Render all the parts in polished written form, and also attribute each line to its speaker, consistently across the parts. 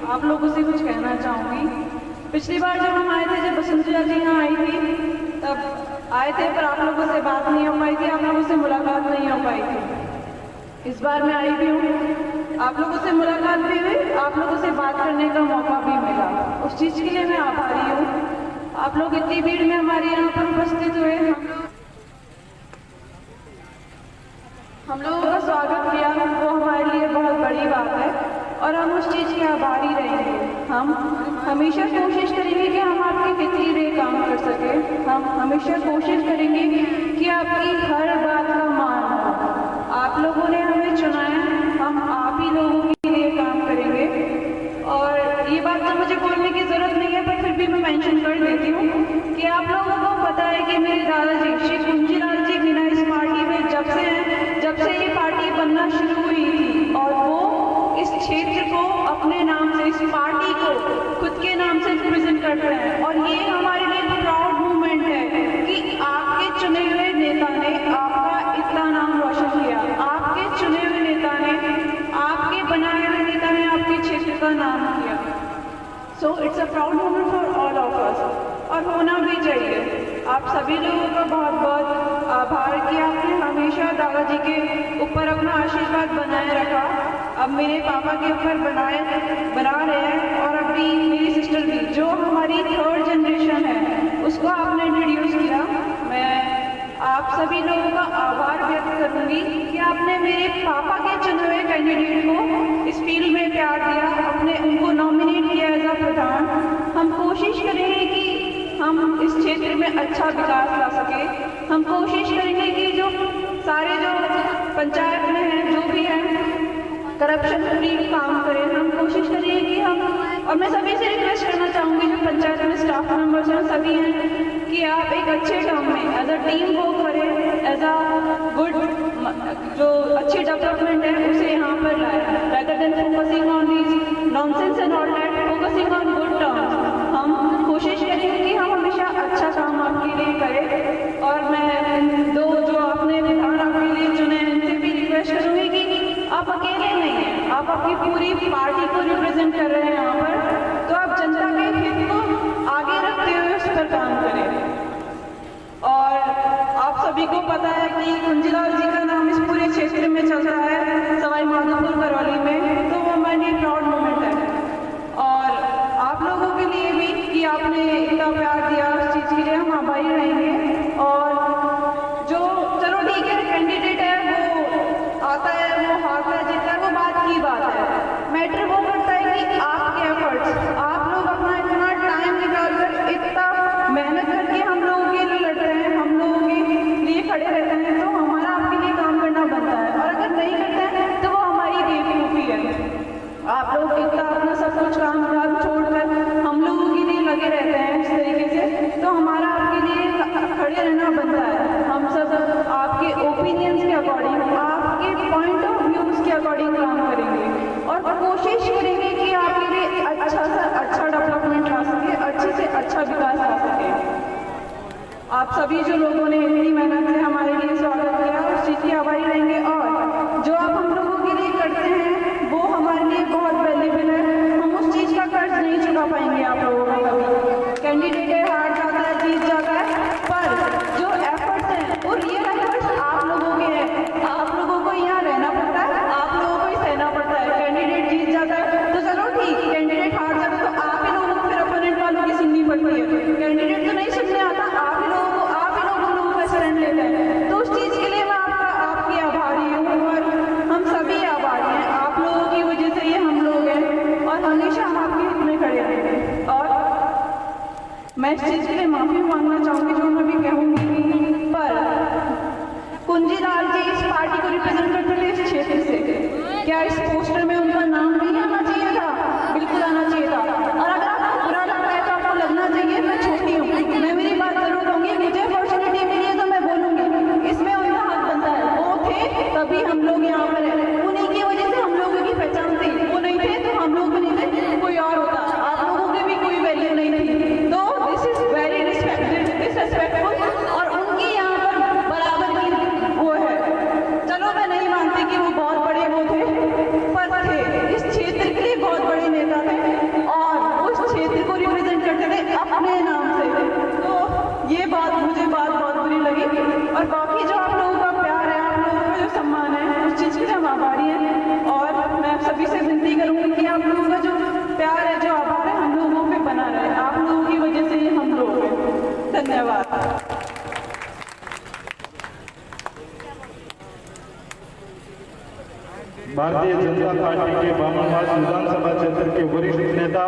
Speaker 1: आप लोगों से कुछ कहना चाहूँगी। पिछली बार जब हम आए थे, जब वसुंधरा जी यहाँ आई थी, तब आए थे पर आप लोगों से बात नहीं हो पाई थी, आप लोगों से मुलाकात नहीं हो पाई थी। इस बार मैं आई भी हूँ, आप लोगों से मुलाकात भी हुई, आप लोगों से बात करने का मौका भी मिला। उस चीज़ के लिए मैं आभारी हूँ। आप लोग इतनी भीड़ में हमारे यहाँ पर उपस्थित हुए, हम लोगों का स्वागत किया, वो हमारे लिए बहुत बड़ी बात है और हम उस चीज़ के आभारी रहेंगे। हम हमेशा कोशिश करेंगे कि हम आपके हित के लिए काम कर सकें। हम हमेशा कोशिश करेंगे कि आपकी हर बात का मान हो। आप लोगों ने हमें चुना है, हम आप ही लोगों के लिए काम करेंगे। और ये बात तो मुझे बोलने की ज़रूरत नहीं है, पर फिर भी मैं मेंशन कर देती हूँ कि आप लोगों को पता है कि मेरे दादाजी श्री कुंजीलाल जी मीना इस पार्टी में जब से ये पार्टी बनना शुरू हुई थी और वो इस क्षेत्र को अपने नाम से, इस पार्टी को खुद के नाम से रिप्रेजेंट करते हैं। और ये हमारे लिए प्राउड मूवमेंट है कि आपके चुने हुए नेता ने आपका इतना नाम रोशन किया, आपके चुने हुए नेता ने, आपके बनाए हुए नेता ने आपके क्षेत्र का नाम किया। So it's a proud moment for all of us, और होना भी चाहिए। आप सभी लोगों का बहुत बहुत आभार कि आपने हमेशा दादाजी के ऊपर अपना आशीर्वाद बनाए रखा। अब मेरे पापा के ऊपर बना रहे हैं, और अभी मेरी सिस्टर भी, जो हमारी थर्ड जनरेशन है, उसको आपने इंट्रोड्यूस किया। मैं आप सभी लोगों का आभार व्यक्त करूंगी कि आपने मेरे पापा के चुने हुए कैंडिडेट को इस फील्ड में प्यार दिया, आपने उनको नॉमिनेट किया एज अ प्रधान। हम कोशिश करेंगे कि हम इस क्षेत्र में अच्छा विकास ला सके। हम कोशिश करेंगे कि जो सारे जो पंचायत में हैं, जो भी हैं, करप्शन फ्री काम करें। हम कोशिश करेंगे कि हम, और मैं सभी से रिक्वेस्ट करना चाहूँगी जो पंचायत में स्टाफ मेंबर्स हैं सभी हैं, कि आप एक अच्छे टर्म में एज अ टीम वर्क करें, एज अ गुड, जो अच्छी डेवलपमेंट है उसे यहाँ पर लाएं, rather than focusing on these nonsense and all that, focusing on good terms. हम कोशिश करेंगे कि हम हमेशा अच्छा काम आपके लिए करें। और मैं दो जो आपने विधान आपके लिए चुने हैं, इनसे भी रिक्वेस्ट करूँगी कि आप अकेले नहीं हैं, आप आपकी पूरी पार्टी को रिप्रेजेंट कर रहे हैं यहाँ पर, तो आप जनता के हित को आगे रखते हुए उस पर काम करें। और आप सभी को पता है कि कुंजीलाल जी का नाम इस पूरे क्षेत्र में चलता है, सवाई माधोपुर करौली में, तो वो हमारे लिए प्राउड मोमेंट है। और आप लोगों के लिए भी कि आपने इतना प्यार दिया, उस चीज़ के लिए हम आभारी रहेंगे। और जो चलो ठीक है, कैंडिडेट है वो आता है, वो हारता है, जीतता है, वो बात की बात है। मैटर वो करता है कि आपके एफर्ट्स, आप लोग अपना इतना टाइम निकाल कर, इतना मेहनत करके हम लोगों के लिए लड़ रहे हैं, हम लोगों के लिए खड़े रहते हैं, तो हमारा आपके लिए काम करना बनता है। और अगर नहीं करते हैं तो वो हमारी बेवकूफ़ी है। आप लोग इतना अपना सब कुछ काम काज छोड़कर हम लोगों के लिए लगे रहते हैं इस तरीके से, तो हमारा आपके लिए खड़े रहना बनता है। हम सब आपके ओपिनियंस के अकॉर्डिंग, आपके पॉइंट ऑफ व्यूज़ के अकॉर्डिंग काम करेंगे और कोशिश करेंगे कि आपके लिए अच्छा से अच्छा डेवलपमेंट ला सके, अच्छे से अच्छा विकास ला सके। आप सभी जो लोगों ने इतनी मेहनत से हमारे लिए स्वागत किया, उस चीज़ की आभारी रहेंगे। और जो आप हम लोगों के लिए करते हैं वो हमारे लिए बहुत वैल्यूबल है। हम उस चीज़ का कर्ज नहीं चुका पाएंगे आप लोगों का कभी। कैंडिडेट है, हार जाता है, जीत जाता है, पर जो एफर्ट्स हैं वो रियल एफर्ट्स आप लोगों के हैं। आप लोगों को यहाँ रहना पड़ता है, आप लोगों को ही सहना पड़ता है। कैंडिडेट जीत जाता है तो चलो ठीक, कैंडिडेट हार जाता है तो आप ही लोगों को फिर अपोनेंट वालों की सुननी पड़ती है। कैंडिडेट तो नहीं सुनने आता, आप ही लोगों का शरण लेते हैं। तो उस चीज़ के लिए मैं आपकी आभारी हूँ, और हम सभी आभारी हैं। आप लोगों की वजह से ये हम लोग हैं, और हमेशा हम आपके हित में खड़े रहेंगे। और मैं इस चीज़ के लिए माफ़ी मांगना चाहूँगी जो मैं भी कहूँगी, पर कुंजीलाल जी इस पार्टी को रिप्रेजेंट करते थे इस क्षेत्र से। क्या इस पोस्टर में उनका नाम नहीं आना चाहिए था? बिल्कुल आना चाहिए था। और अगर आपको बुरा लगता है तो आपको लगना चाहिए, मैं छोटी हूँ, मैं मेरी बात जरूर कहूँगी, मुझे अपॉर्चुनिटी मिली है तो मैं बोलूँगी, इसमें उनका हक बनता है। वो थे तभी हम लोग यहाँ पर हैं, उन्हीं की वजह से हम लोगों की पहचान थी। वो नहीं थे तो हम लोग भी नहीं थे, कोई और होता, आप लोगों की भी कोई वैल्यू नहीं थी। तो दिस इज वेरी डिसरेस्पेक्टफुल, और उनकी यहाँ पर बराबर की वो है। चलो मैं नहीं मानती कि वो बहुत बड़े वो थे, आप लोगों का जो प्यार है, जो आभार है, हम लोगों पे बना रहे। आप लोगों की वजह से ये हम लोग हैं। धन्यवाद।
Speaker 2: भारतीय जनता पार्टी के बामनवास विधानसभा क्षेत्र के वरिष्ठ नेता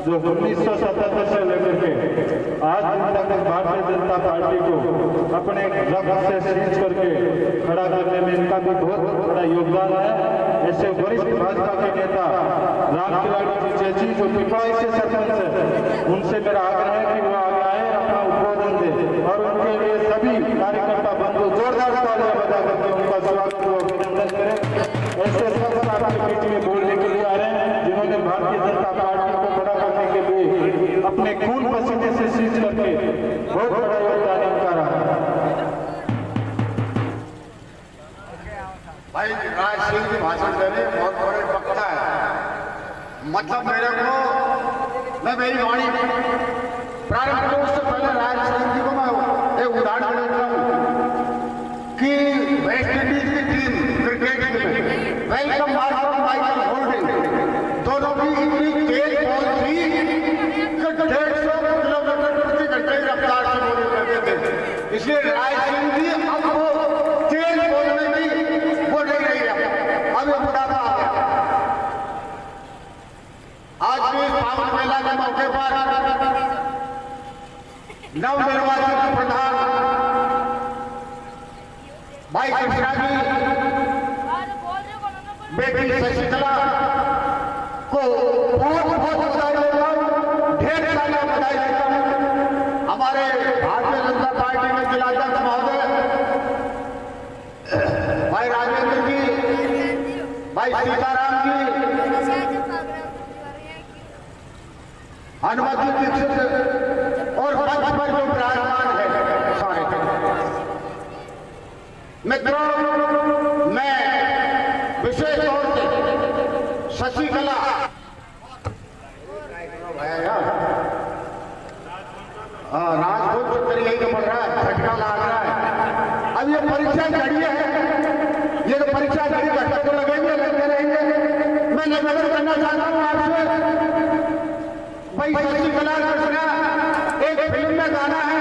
Speaker 2: जो 1977 से लेकर के आज दिन तक भारतीय जनता पार्टी को अपने रक्त से सींच करके खड़ा करने में इनका भी बहुत बड़ा योगदान है। ऐसे वरिष्ठ भाजपा के नेता रामकिलाड़ी चेची जो पिपराई से सरपंच है, उनसे मेरा आग्रह है कि वो आगे आए, अपना उद्बोधन दे और उनके लिए सभी कार्यकर्ता बंधु जोरदार तालियां बजा करके उनका स्वागत और अभिनंदन करें। ऐसे सब आपके बीच में बोलने के लिए आ रहे हैं जिन्होंने भारतीय जनता पार्टी को बड़ा करने के लिए अपने खून पसीने से सींच करके बहुत बड़ा योगदान इनका रहा है।
Speaker 3: भाई राज सिंह जी भाषण दे रहे बहुत बड़े वक्ता है। मतलब मेरे को मैं मेरी वाणी प्रारंभ करूं उससे पहले राज सिंह जी को मैं एक उदाहरण देता हूं कि वेस्ट इंडीज की टीम क्रिकेट में वेलकम मार्क माइकल होल्डिंग दोनों की इतनी तेज बॉल थी कि 150 किलोमीटर प्रति घंटे की रफ्तार से बॉलिंग करते थे। इसलिए राज सिंह जी अब वो तेज बॉल में भी वो नहीं रही है, अब ये बुढ़ापा आ गया। आज भी पावन मेला के मौके पर नवनिर्वाचित प्रधान भाई कृष्णा जी बेटी शशिकला को बहुत बहुत बधाई देता हूँ, ढेर सारा बधाई देता हूँ। हमारे भारतीय जनता पार्टी में जिलाध्यक्ष महोदय भाई राजेंद्र जी, भाई सीताराम जी, हनुमत दीक्षित और मंच पर जो विराजमान है सारे मित्रों, मैं विशेष तौर से शशिकला राजभोज चक्कर यही तो पड़ रहा है, झटका लग रहा है। अब ये परीक्षा घड़ी है, ये तो परीक्षा घड़ी घटके तो लगेंगे, लगते रहेंगे। मैं निवेदन करना चाहता हूँ आपसे, भाई शशिकला कृष्णा एक फिल्म में गाना है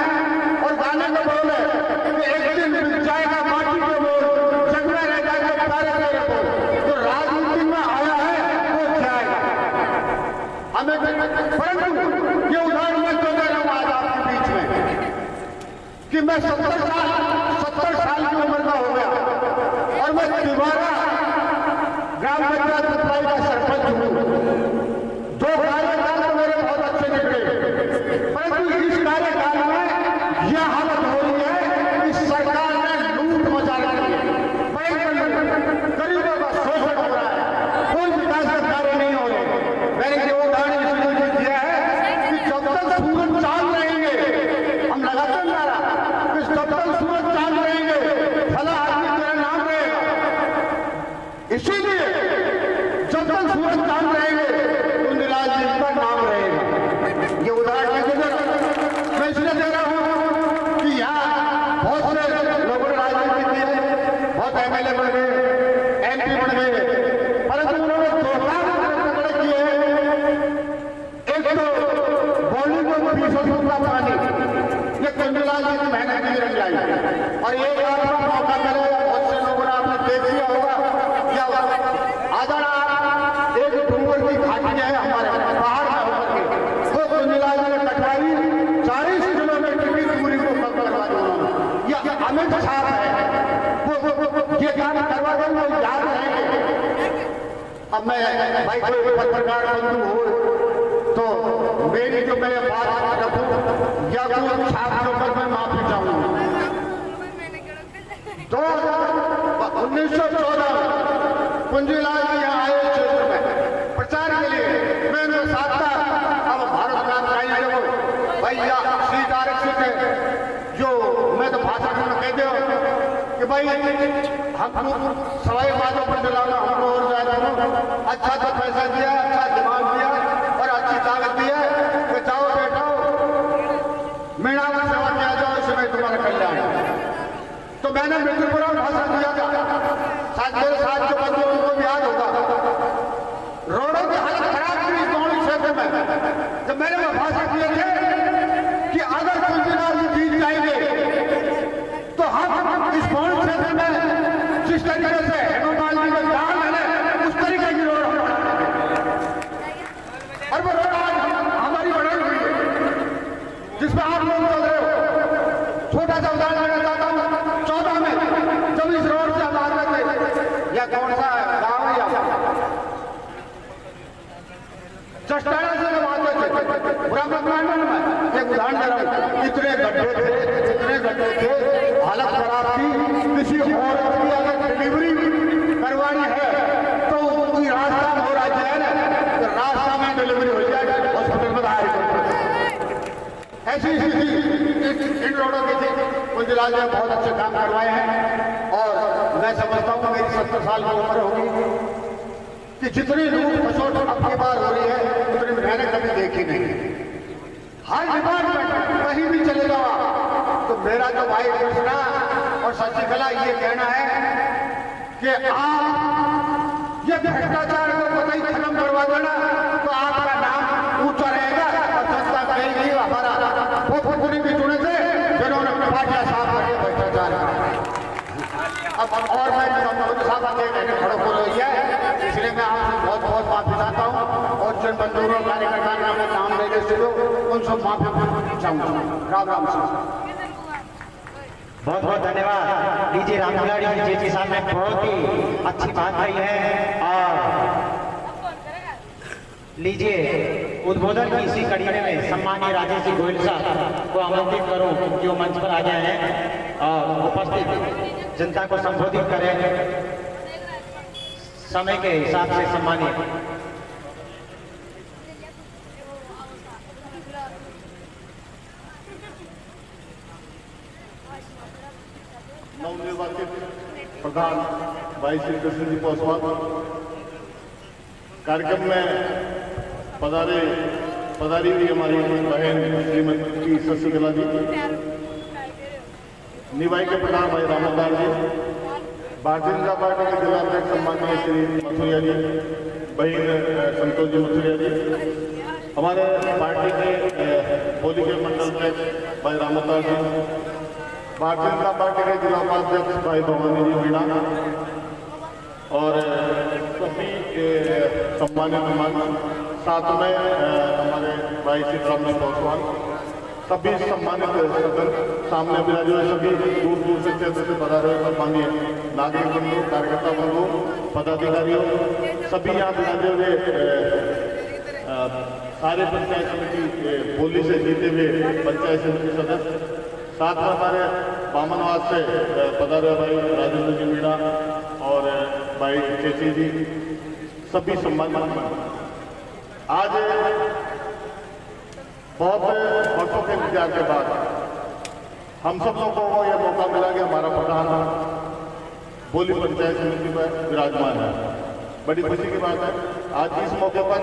Speaker 3: और गाने का बोल है कि एक दिन मिल जाएगा माटी के बोल, जग में रह जाएगा तारे तेरे बोल। तो राजनीति में आया है वो जाएगा हमें, परंतु ये उदाहरण मैं क्यों दे रहा हूँ आज आपके बीच में कि मैं 70 साल की उम्र का हो गया और मैं दोबारा ग्राम पंचायत पिपराई का सरपंच हूँ। 2 कार्यकाल तो मेरे बहुत अच्छे निकले, परंतु इस कार्यकाल में यह हालत हो रही है कि सरकार ने लूट मचा रखी है, गरीबों का शोषण हो रहा है, कोई विकास का कार्य नहीं हो रहे। मैंने ये उदाहरण इसलिए दिया है कि जब तक सूरज चांद रहेंगे, हम लगातार नारा कि जब तक सूरज चांद रहेंगे फला आदमी तेरा नाम रहेगा। इसीलिए जब तक सूरज चांद रहेंगे का नाम रहेगा। ये उदाहरण मैं इसलिए दे रहा हूं कि यहाँ बहुत से लोगों ने राजनीति की है, बहुत एमएलए बन गए, एमपी बन गए, परंतु उन्होंने 2 काम तगड़े किए हैं। एक तो बॉलीवुड 20 का पानी, ये कुंजलाल जी की मेहनत की रंग लाई, और एक आपका मौका मिले, बहुत से लोगों ने आपने देख लिया होगा क्या आदरणीय एक डूंगर की घाटी है हमारे पहाड़ में होकर के, वो कुंजलाल जी ने कटवाई, 40 किलोमीटर की दूरी को कम करवा दी। यह अमित शाह है, वो ये काम करवा देंगे, वो याद रहेंगे। अब मैं भाई कोई पत्रकार बंधु हो तो मेरी जो मैं बात रखूं या कोई छाप होकर मैं माफी चाहूंगा। तो 1914 कुंजीलाल जी यहाँ आए क्षेत्र में प्रचार के लिए, मैं उनके साथ था। अब भारत नाम चाहिए जब भैया सीट आरक्षित है, जो मैं तो भाषण में कह दो कि भाई हम सवाई बातों पर दिलाना हमको और ज्यादा अच्छा तो पैसा दिया, अच्छा दिमाग दिया और अच्छी ताकत दिया कि जाओ बैठाओ मीणा में सेवा किया जाओ, इसमें तुम्हारा कल्याण। तो मैंने मृत्युपुरा भाषण दिया था, साथ मेरे साथ जो बंधु उनको भी याद होगा। चस्टाड़ा से जब आते थे ब्राह्मण मंडल में, एक उदाहरण दे रहा हूं, इतने गड्ढे थे, हालत खराब थी। किसी औरत की अगर डिलीवरी करवानी है तो कोई रास्ता में हो रहा है तो रास्ता में डिलीवरी हो जाए, हॉस्पिटल में दायर कर। ऐसी स्थिति इन रोडों की थी। कुंजलाल ने बहुत अच्छे काम करवाए हैं और मैं समझता हूँ मेरी 70 साल की उम्र होगी कि जितनी लूट खसोट अब की बार हो रही है उतनी मैंने कभी देखी नहीं। हर डिपार्टमेंट कहीं भी चले जाओ तो मेरा तो भाई कृष्णा और शशिकला ये कहना है कि आप ये भ्रष्टाचार को कतई खत्म करवा देना तो आपका नाम ऊंचा रहेगा और जनता कहेगी हमारा पूरी भी चुने थे जिन्होंने पार्टियां साफ करके भ्रष्टाचार अब और मैं साहब आगे खड़ो हो रही है, इसलिए मैं आपसे बहुत बहुत माफी चाहता हूँ और जिन बंधुओं कार्यकर्ता ने हमें नाम लेने से उन सब माफी चाहूँगा। राम राम सिंह।
Speaker 4: बहुत बहुत धन्यवाद। लीजिए रामदुलारी जी साहब ने बहुत ही अच्छी बात कही है और लीजिए उद्बोधन की इसी कड़ी में सम्मानीय राजेश जी गोयल साहब को आमंत्रित करूं कि वो मंच पर आ गए हैं और उपस्थित जनता को संबोधित करें समय के हिसाब से। सम्मानीय
Speaker 5: नवनिर्वाचित प्रधान भाई श्री कृष्ण जी पासवान कार्यक्रम में पधारी हुई हमारी बहन श्रीमती शशिकला जी, निवाई के प्रधान भाई रामदास जी, भारतीय जनता पार्टी के जिला अध्यक्ष सम्मानीय श्री मथुरिया जी, बहन संतोष जी मथुरिया जी, हमारे पार्टी के होली के मंडल अध्यक्ष भाई रामदास जी, भारतीय जनता पार्टी के जिला उपाध्यक्ष भाई भवानी जी मीणा और सभी सम्मानित मेहमान, साथ में हमारे भाई सीताराम जी पासवान, सभी सम्मानित सदन सामने विराजे हुए सभी दूर दूर से क्षेत्र से पधारे हुए सम्मानीय नागरिक बंधु, कार्यकर्ता बंधु, पदाधिकारियों, सभी यहाँ विराजे हुए सारे पंचायत समिति बोली से जीते हुए पंचायत समिति सदस्य, साथ में हमारे बामनवास से पधारे भाई राजेंद्र जी मीणा और भाई चेची जी, सभी सम्मानित। आज बहुत वर्षों के इंतजार के बाद हम सब लोगों को यह मौका मिला कि हमारा प्रधान बोली पंचायत समिति में विराजमान है। बड़ी खुशी की बात है। आज इस मौके पर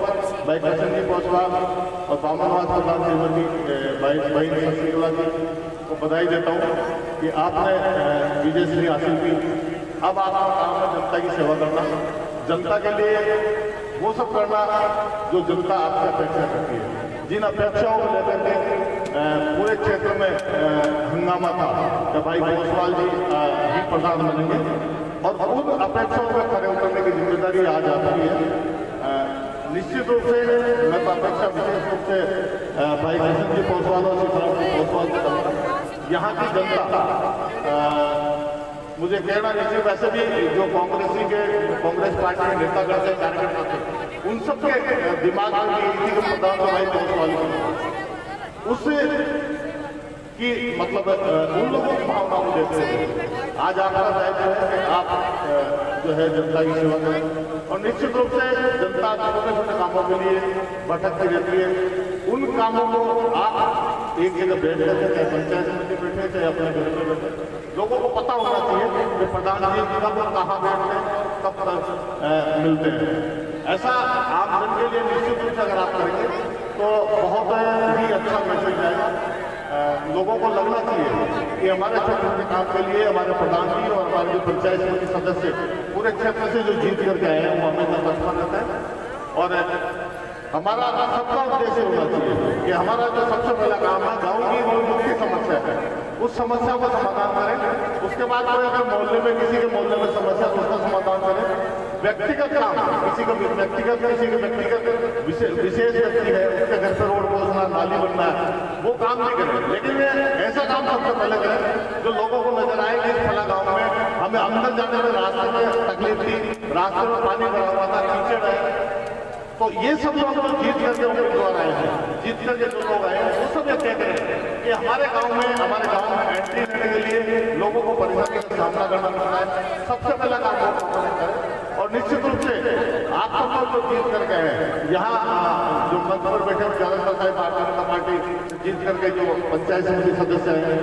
Speaker 5: भाई कृष्ण जी पासवान और बामनवास प्रधान श्रीमती भाई शशिकला जी को बधाई देता हूँ कि आपने विजयश्री हासिल की। अब आपका काम है जनता की सेवा करना, जनता के लिए वो सब करना जो जनता आपसे अपेक्षा करती है। जिन अपेक्षाओं को लेकर के पूरे क्षेत्र में हंगामा था कि भाई पासवान जी ही प्रधान बनेंगे और उन अपेक्षाओं में खड़े उतरने की जिम्मेदारी आज आती है। निश्चित रूप से मैं अपेक्षा विशेष रूप से भाई कृष्ण जी पासवान और सीताराम जी पासवान से करूँगा। यहाँ की जनता मुझे कहना नहीं, वैसे भी जो कांग्रेस पार्टी के नेतागण से कार्यकर्ता थे उन सबके दिमाग में इसी को प्रधान भाई पासवान उससे कि मतलब उन लोगों की भावनाओं को देखते थे। आज आपका दायित्व है कि आप जो है जनता की सेवा करें और निश्चित रूप से जनता छोटे छोटे कामों के लिए भटकती रहती है। उन कामों को आप एक जगह बैठ करके, चाहे पंचायत समिति बैठे चाहे अपने घर में बैठे, लोगों को पता होना चाहिए कि प्रधान जी कब और कहाँ बैठते हैं, कब तक मिलते हैं। ऐसा आम जन के लिए निश्चित रूप से अगर आप करेंगे तो बहुत ही अच्छा मैसेज जाएगा। लोगों को लगना चाहिए कि हमारे क्षेत्र के काम के लिए हमारे प्रधान जी और हमारे जो पंचायत समिति सदस्य पूरे क्षेत्र से जो जीत करके आए हैं वो हमेशा तत्पर रहता है। और हमारा सबका उद्देश्य होना चाहिए कि हमारा जो सबसे पहला काम है गाँव की मूल मुख्य समस्या है, उस समस्या को समाधान करें। उसके बाद कोई अगर मोहल्ले में किसी के मोहल्ले में समस्या तो उसका समाधान करें। व्यक्तिगत काम किसी का व्यक्तिगत विशेष व्यक्ति है, उसके घर पर रोड पहुंचना, नाली बनना है, वो काम नहीं करें। लेकिन ऐसा काम सबसे पहले करें जो लोगों को नजर आए कि फला गाँव में हमें अंदर जाने में रास्ते में तकलीफ थी, रास्ते में पानी भरा हुआ था, कीचड़ है, तो ये सब लोग जो जीत करके उम्मीदवार आए हैं, जीत करके जो लोग आए हैं, वो सब ये कहते हैं कि हमारे गांव में एंट्री लेने के लिए लोगों को परेशानी का सामना करना पड़ता है। सबसे पहला काम वोट करना है। और निश्चित रूप से आप सब लोग जो जीत करके हैं, यहाँ जो मंच पर बैठे हुए ज्यादातर साहब भारतीय जनता पार्टी जीत करके जो पंचायत समिति सदस्य हैं,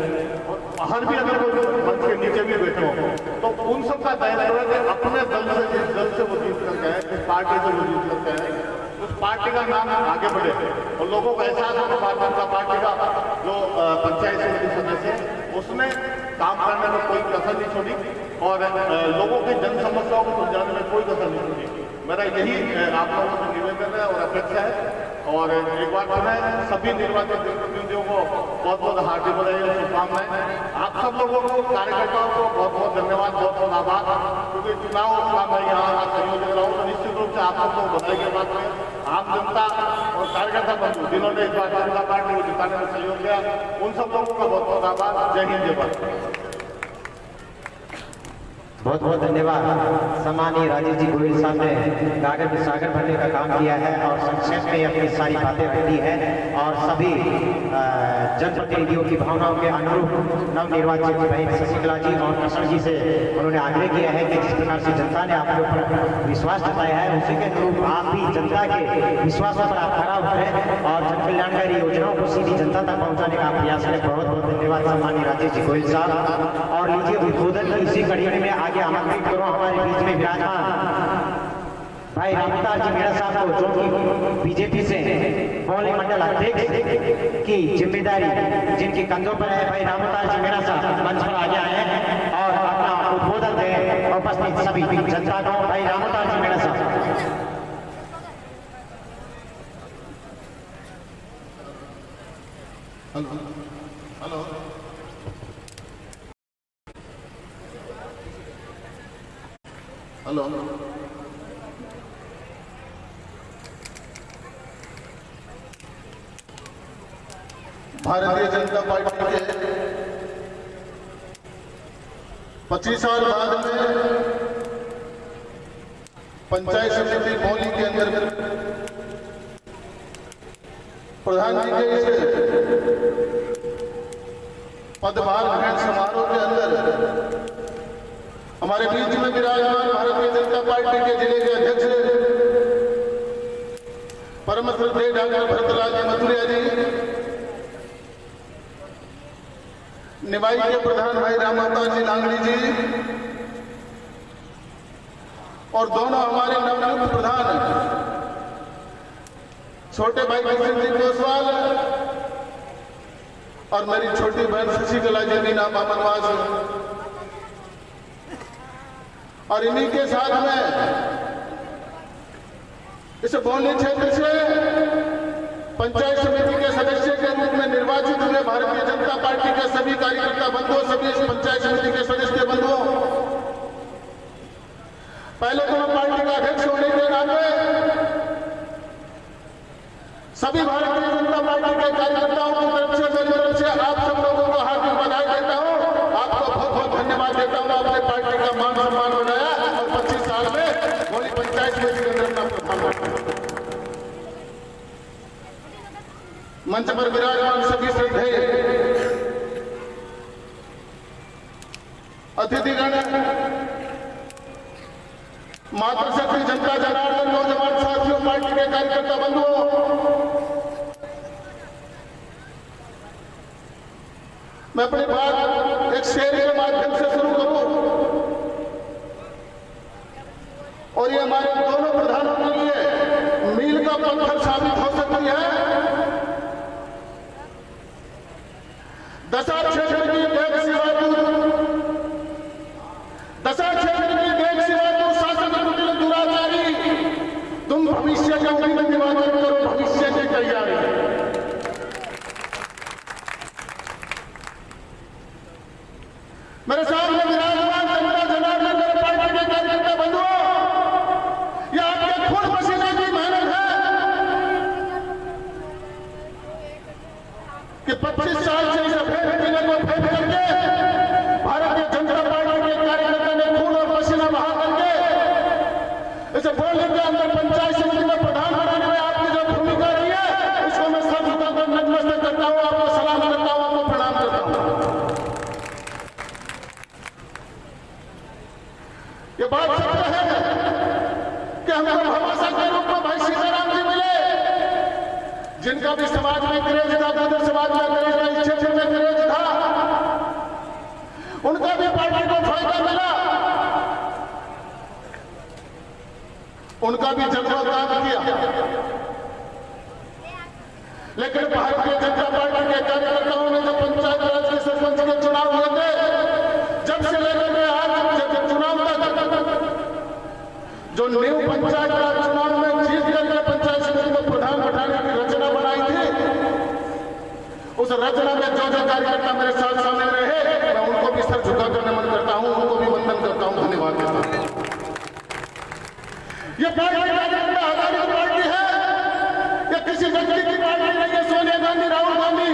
Speaker 5: और बाहर भी अगर वो मंच के नीचे भी बैठे हो, तो उन सब का दायित्व है कि अपने दल से, जिस दल से वो जीत करके हैं, जिस पार्टी से वो जीत करके हैं, उस पार्टी का नाम आगे बढ़े और लोगों को एहसास हो कि भारतीय जनता पार्टी का जो पंचायत समिति सदस्य है उसने काम करने में कोई कसर नहीं छोड़ी और लोगों की जन समस्याओं को सुलझाने में कोई कसर नहीं छोड़ी। मेरा यही आप लोगों से निवेदन है और अपेक्षा है। और एक बार फिर सभी निर्वाचित जनप्रतिनिधियों को बहुत बहुत हार्दिक बधाई और शुभकामनाएं। आप सब लोगों को, कार्यकर्ताओं को बहुत बहुत धन्यवाद, बहुत बहुत आभार, क्योंकि चुनाव का मैं यहाँ संयोजक रहा हूँ, तो निश्चित रूप से आप सबको बधाई के बाद में आम जनता और कार्यकर्ता बंधु जिन्होंने इस बार जनता पार्टी को जिताने में सहयोग किया, उन सब लोगों का बहुत बहुत आभार। जय हिंद, जय भारत।
Speaker 4: बहुत बहुत धन्यवाद। सम्मानीय राजेश जी गोयल साहब ने कागज में सागर भरने का काम किया है और संक्षेप में अपनी सारी बातें रखी है और सभी जनप्रतिनिधियों की भावनाओं के अनुरूप नवनिर्वाचित बहन शशिकला जी और कृष्ण जी से उन्होंने आग्रह किया है कि जिस प्रकार से जनता ने आपके ऊपर विश्वास जताया है, उसी के अनुरूप आप भी जनता के विश्वासों पर आप खरा उतरें और जन कल्याणकारी योजनाओं को सीधी जनता तक पहुंचाने का प्रयास करें। बहुत बहुत धन्यवाद सम्मानीय राजेश जी गोयल साहब। और लीजिए उद्बोधन की इसी कड़ी में आगे आमंत्रित करो हमारे बीच में विराजमान भाई रामतार जी मीणा साहब को, जो कि बीजेपी से मौलिक मंडल अध्यक्ष की जिम्मेदारी जिनके कंधों पर है। भाई रामतार जी मीणा साहब मंच पर आगे आए हैं और अपना उद्बोधन दें उपस्थित सभी जनता को। भाई रामतार जी मीणा साहब।
Speaker 5: Hello hello hello Bharatiya Janata party के 25 साल बाद में पंचायत समिति मौली के अंदर प्रधान जी के इस पदभार ग्रहण समारोह के अंदर हमारे बीच में विराजमान भारतीय जनता पार्टी के जिले के अध्यक्ष परम श्रद्धेय डॉक्टर भरतलाल जी मथुरिया जी, निवाई के प्रधान भाई रामतार जी लांगड़ी जी और दोनों हमारे नवनियुक्त प्रधान छोटे भाई किशन जी गोसवाल और मेरी छोटी बहन शशिकला जी मीना बामनवास, और इन्हीं के साथ में इस बोली क्षेत्र से पंचायत समिति के सदस्य के रूप में निर्वाचित हुए भारतीय जनता पार्टी के सभी कार्यकर्ता बंधुओं, सभी पंचायत समिति के सदस्य बंधुओं, पहले तो मैं पार्टी का अध्यक्ष होने के नाते सभी भारतीय जनता पार्टी के कार्यकर्ताओं की तरफ से, मेरी तरफ से आप सब लोगों को हार्दिक बधाई देता हूं, आपको बहुत बहुत धन्यवाद देता हूं। आपने पार्टी का मान सम्मान बनाया और 25 साल में मौली पंचायत समिति के अंदर अपना प्रधान बना। मंच पर विराजमान सभी श्रद्धेय अतिथिगण, मातृशक्ति जनता जनार्दन नौजवान साथियों, पार्टी के कार्यकर्ता बंधुओं, मैं अपनी बात एक शेर के माध्यम से शुरू करूं और ये हमारे दोनों प्रधानों के लिए मील का पत्थर साबित हो सकती है। दशा क्षेत्र की देख सिवा दशा क्षेत्र की देख सिवा तो शासन कुटिल दुराचारी, तुम भविष्य का उम्मीद निवारण करो, भविष्य की तैयारी। मेरे सामने विराजमान जनता जनार्दन मेरे पार्टी के कार्यकर्ता बंधुओं, यह आपके खून पसीने की मेहनत है कि 25 साल से इसे फेंक किले को फेंक करके भारतीय जनता पार्टी के कार्यकर्ता ने खून और पसीना बहा करके इसे बोलने के अंदर पंचायत समिति में प्रधान बना जिनका भी समाज में क्रेज था, गुर्जर समाज में क्रेज था, इस क्षेत्र में क्रेज था, उनका भी पार्टी को फायदा मिला, उनका भी जज्बा काम किया। लेकिन भारतीय जनता पार्टी के कार्यकर्ताओं ने जब पंचायत राज के सरपंच के चुनाव हुए थे, जब से लेकर के आज चुनाव तक जो न्यू पंचायत राज चुनाव में जीत करके पंचायत समिति को प्रधान बैठाने की रचना बनाई थी, उस रचना में जो जो कार्यकर्ता मेरे साथ शामिल रहे, मैं उनको भी सर झुकाकर नमन करता हूं, उनको भी वंदन करता हूं, धन्यवाद देता हूं। ये पार्टी कार्यकर्ता हमारी पार्टी है, ये किसी व्यक्ति की पार्टी नहीं है, सोनिया गांधी, राहुल गांधी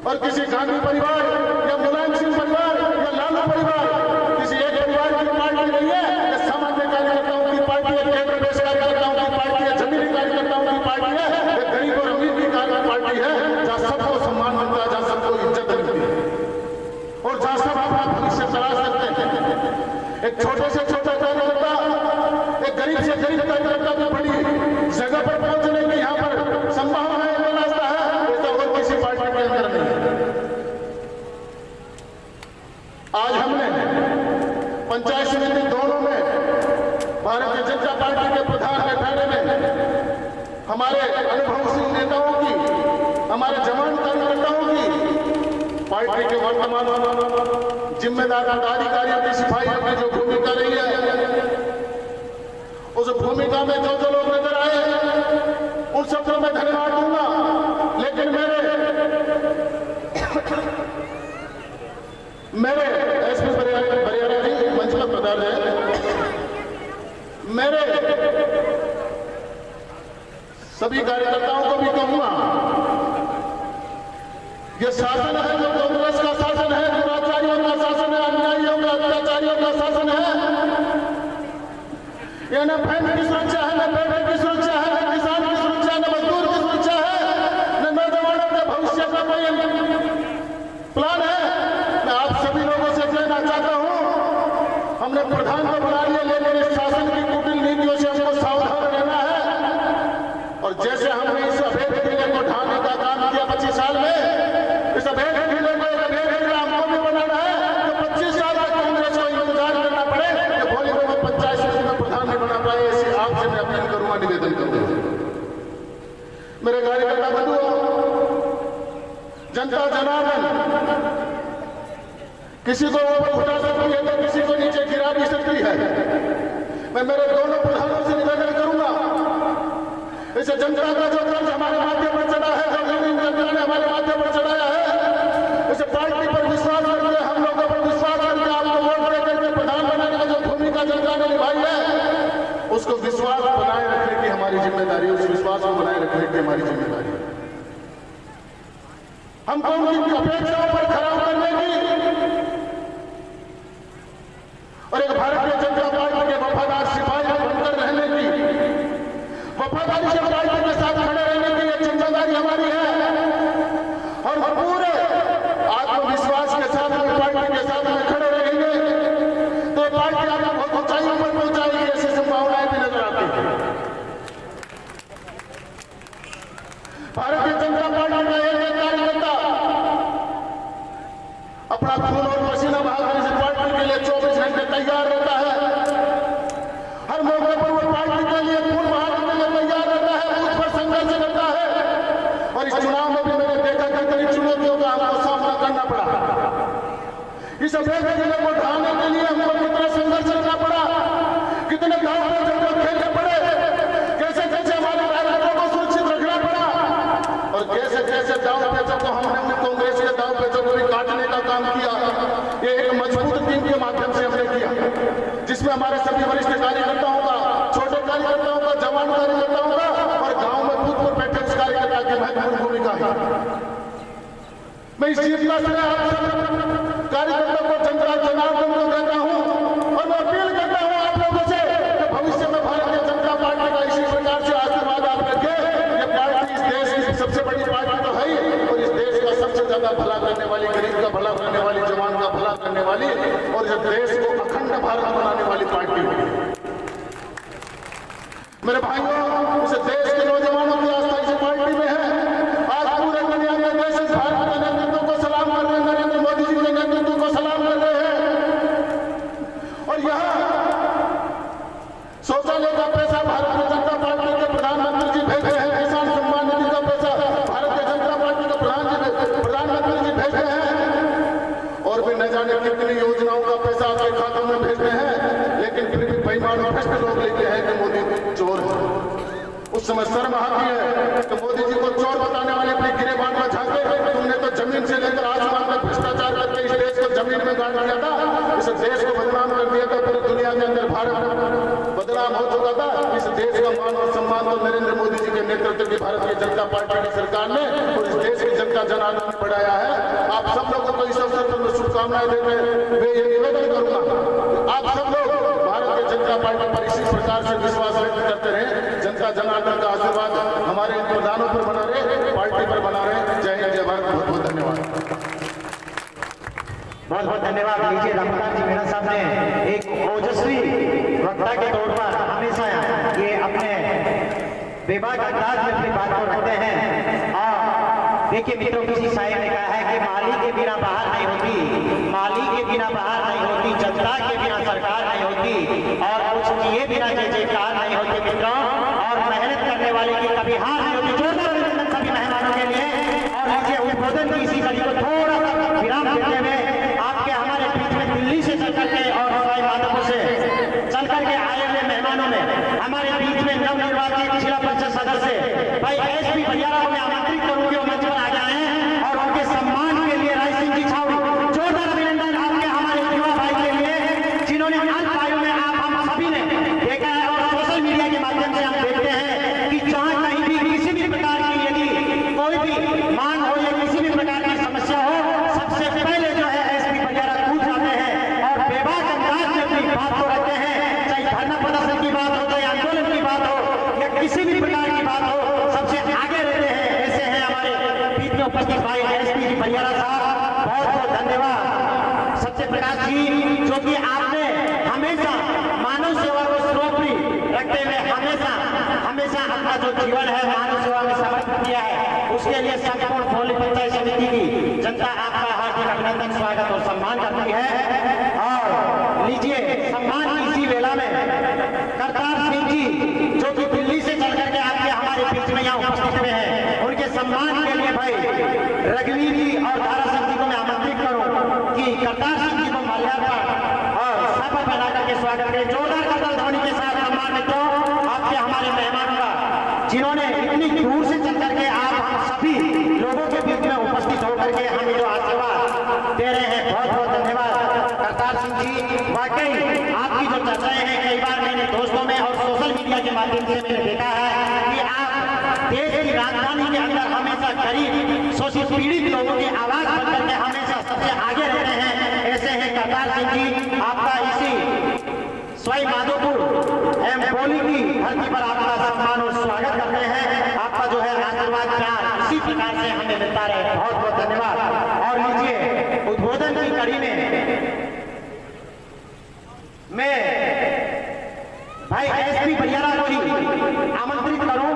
Speaker 5: और किसी गांधी परिवार या मुलायम सिंह परिवार या लालू परिवार, किसी एक परिवार की पार्टी नहीं है। ये सामान्य कार्यकर्ताओं की पार्टी है, केंद्र देश कार्यकर्ताओं की पार्टी है, जमीनी कार्यकर्ताओं की पार्टी है, ये गरीब और अमीर की पार्टी है, जहां सबको सम्मान मिलता है, जहां सबको इज्जत मिलती है और जहां सब अपना भविष्य तलाश सकते हैं। एक छोटे से छोटा कार्यकर्ता, एक गरीब से गरीब कार्यकर्ता को बड़ी जगह पर पहुंचने की यहाँ पर संभावना है, रास्ता है, ऐसा और किसी पार्टी के अंदर नहीं है। आज हमने पंचायत समिति दोनों में भारतीय जनता पार्टी के प्रधान बैठाने में हमारे अनुभवशील नेताओं की, हमारे जवान कार्यकर्ताओं की, पार्टी के वर्तमान जिम्मेदार पदाधिकारियों की, सिपाहियों की जो भूमिका रही है, उस भूमिका में जो जो लोग नजर आए उन सबको मैं धन्यवाद दूंगा। लेकिन मेरे एसपी बरियारा जी मंच पर पधार रहे, मेरे सभी कार्यकर्ताओं को भी कहूंगा, यह शासन है जो कांग्रेस का शासन है, दुराचारियों का शासन है, अन्यायियों का, अत्याचारियों का शासन है। यह न बहन की सुरक्षा है, न बेटे की सुरक्षा है, न किसान की सुरक्षा, न मजदूर की सुरक्षा है, न नौजवानों के भविष्य का कोई प्लान है। मैं आप सभी लोगों से कहना चाहता हूं, हमने प्रधान को बना लिया, लेकिन इस शासन की कुटिल नीतियों से हमको सावधान रहना है। और जैसे हमने इस अभेद किले को ढाने का काम किया 25 साल में, इस अभेद किले को एक अभेद किला हमको भी बनाना है। तो 25 साल तक कांग्रेस को इंतजार करना पड़े कि भोली को पंचायत समिति में प्रधान नहीं बना पाए, ऐसी आपसे मैं अपील करूंगा, निवेदन करूंगा। मेरे कार्यकर्ता बंधुओं, जनता जनार्दन किसी को ऊपर उठा सकती है तो किसी को नीचे गिरा भी सकती है। मैं मेरे दोनों प्रधानों से निवेदन करूंगा, इसे जनता का जो कर्ज हमारे माथे पर चढ़ा है, जो गरीब जनता ने हमारे माथे पर चढ़ाया है, इसे पार्टी पर विश्वास करके, हम लोगों पर विश्वास करके, आपको वोट दे करके प्रधान बनाने की जो भूमिका जनता ने निभाई है, उसको विश्वास बनाए रखने की हमारी जिम्मेदारी, उस विश्वास को बनाए रखने की हमारी जिम्मेदारी है। हमको उनकी अपेक्षाओं पर खरा उतरने की और एक भारतीय जनता पार्टी के वफादार सिपाही बनकर रहने की, वफादारी से पार्टी के साथ खड़े रहने की एक जिम्मेदारी हमारी है। और पूरे आत्मविश्वास के साथ में पार्टी के साथ में खड़े रहेंगे तो पार्टी आपको बहुत ऊंचाइयों पर पहुंचाएगी, ऐसी संभावनाएं भी नजर आती है। भारतीय जनता पार्टी का एक कार्यकर्ता अपना खून और पसीना बहाकर इस पार्टी के लिए 24 घंटे तैयार रहता है। हर मौके पर वो पार्टी के लिए खून बहाने के लिए तैयार रहता है, उस पर संघर्ष करता है। और इस चुनाव में भी मैंने देखा कि कई चुनौतियों का हमको सामना करना पड़ा। इस अभेद किले को ढाने के लिए हमको कितना संघर्ष करना पड़ा, कितने गांव में जब खेलने पड़े, कैसे कैसे हमारे नागरिकों को सुरक्षित रखना पड़ा और कैसे कैसे दाव पेचों को हमने कांग्रेस के दाव पेचों को भी काटने का काम किया। ये एक मजबूत टीम के माध्यम से हमने किया, जिसमें हमारे सभी वरिष्ठ कार्यकर्ताओं का, छोटे कार्यकर्ताओं का, जवान कार्यकर्ताओं का और गांव में बूथ पर बैठे उस कार्यकर्ता की महत्वपूर्ण भूमिका है। मैं इस जीत का श्रेय आप सब कार्यकर्ताओं को, जनता जनार्दन को देता हूं और मैं अपील करता हूं आप लोगों से कि भविष्य में भारतीय जनता पार्टी का इसी प्रकार से आशीर्वाद आप रखें। ये पार्टी इस देश की सबसे बड़ी पार्टी तो है ही और इस देश का सबसे ज्यादा भला करने वाली, गरीब का भला करने वाली, जवान का भला करने वाली और इस देश को अखंड भारत बनाने वाली पार्टी है। मेरे भाइयों, इस देश के नौजवानों की आस्था इस पार्टी में है। कितनी योजनाओं का पैसा आपके खातों में भेजते हैं, लेकिन फिर भी बेईमान और भ्रष्ट लोग लेते हैं कि मोदी चोर है। उस समय शर्म आती है कि मोदी जी को चोर बताने वाले अपने गिरेबान में झांके। तुमने तो जमीन से लेकर आसमान में भ्रष्टाचार करके इस देश को जमीन में गाड़ दिया था, इस देश को बदनाम कर दिया था। पूरी दुनिया के अंदर भारत बदनाम हो चुका था। इस देश का मान और सम्मान तो नरेंद्र मोदी जी के नेतृत्व की भारतीय जनता पार्टी की सरकार ने और इस देश की जनता जनार्दन ने बढ़ाया है। आप सब लोगों को इस अवसर पर मैं शुभकामनाएं देते मैं ये निवेदन करूंगा, आप सब लोग भारतीय जनता पार्टी पर इसी प्रकार से विश्वास व्यक्त करते रहे। जनता जनार्दन का आशीर्वाद हमारे इन प्रधानों पर बना रहे, पार्टी पर बना रहे। जय हिंद, जय भारत। बहुत बहुत धन्यवाद।
Speaker 4: बहुत बहुत धन्यवाद। लीजिए, रमकांत जी मीणा साहब ने एक ओजस्वी वक्ता के तौर पर हमेशा ये अपने बेबाक अंदाज में अपनी बात को रखते हैं। और देखिए मित्रों, किसी शायर ने कहा है कि माली के बिना बाहर नहीं होती, माली के बिना बाहर नहीं होती, जनता के बिना सरकार नहीं होती, और कुछ किए बिना जय जयकार नहीं होती मित्रों। और मेहनत करने वाले की कभी हार नहीं होती। जोरदार अभिनंदन सभी मेहमानों के लिए। और नीचे उद्बोधन की इसी कड़ी को थोड़ा सा विराम देते हुए आपके हमारे बीच में दिल्ली से चल करके और सवाई माधोपुर से चल करके आए हुए मेहमानों में हमारे बीच में नवनिर्वाचित जिला परिषद सदस्य भाई एसपी बलियारा को मैं आमंत्रित करूं कि वो मंच पर आ जाएं और उनके सम्मान के लिए राय सिंह जी छावड़ी। जोरदार अभिनंदन आपके हमारे युवा भाई के लिए, जिन्होंने अल्प आयु में हम सभी ने देखा है और सोशल मीडिया के माध्यम से हम देखते हैं कि जहां कहीं भी किसी भी प्रकार की यदि कोई भी मांग हो या किसी भी प्रकार की समस्या हो, सबसे पहले जो है एसपी बलियारा कूद जाते हैं और बेबाक अंदाज में अपनी बात को रखते हैं। चाहे धरना प्रदर्शन की बात हो, चाहे आंदोलन की बात हो या किसी भी प्रकार की बात हो, सबसे आगे रहते हैं। ऐसे हैं हमारे बीच में उपस्थित भाई एसपी जी बलियारा साहब। बहुत बहुत धन्यवाद। सत्य प्रकाश जी, जो कि आपने हमेशा मानव सेवा को सर्वोपरि रखते हुए हमेशा अपना जो जीवन है मानव सेवा में समर्पित किया है, उसके लिए संपूर्ण भोली पंचायत समिति की जनता आपका हार्दिक अभिनंदन, स्वागत और सम्मान करती है। और लीजिए, सम्मान की इसी वेला में करतार सिंह जी, जो कि दिल्ली से चल करके आपके हमारे बीच में यहाँ उपस्थित हुए हैं, उनके सम्मान के लिए भाई रघुवीर जी और दारा सिंह जी को मैं आमंत्रित करूं कि करतार सिंह जी को माल्यार्पण और शपथ बना करके स्वागत करें। जोरदार करताल ध्वनि के साथ सम्मान मित्रों आपके हमारे मेहमान का, जिन्होंने इतनी दूर से चल करके आप हम सभी लोगों के बीच में उपस्थित होकर के हमें जो आशीर्वाद दे रहे हैं। बहुत बहुत धन्यवाद करतार सिंह जी। वाकई आपकी जो चर्चाएं हैं, कई बार मैंने दोस्तों में और सोशल मीडिया के माध्यम से मैंने देखा है कि आप देश की राजधानी के अंदर हमेशा गरीब शोषित पीड़ित लोगों की आवाज बन करके हमेशा सबसे आगे रहते हैं। ऐसे हैं करतार सिंह जी। आपका इसी सवाई माधोपुर एम बोली की धरती पर आपका सम्मान और स्वागत करते हैं। आपका जो है आशीर्वाद प्यार इसी प्रकार से हमें मिलता रहे। बहुत बहुत धन्यवाद। और लीजिए, उद्बोधन की कड़ी में मैं भाई एसपी बलियारा को ही आमंत्रित करूं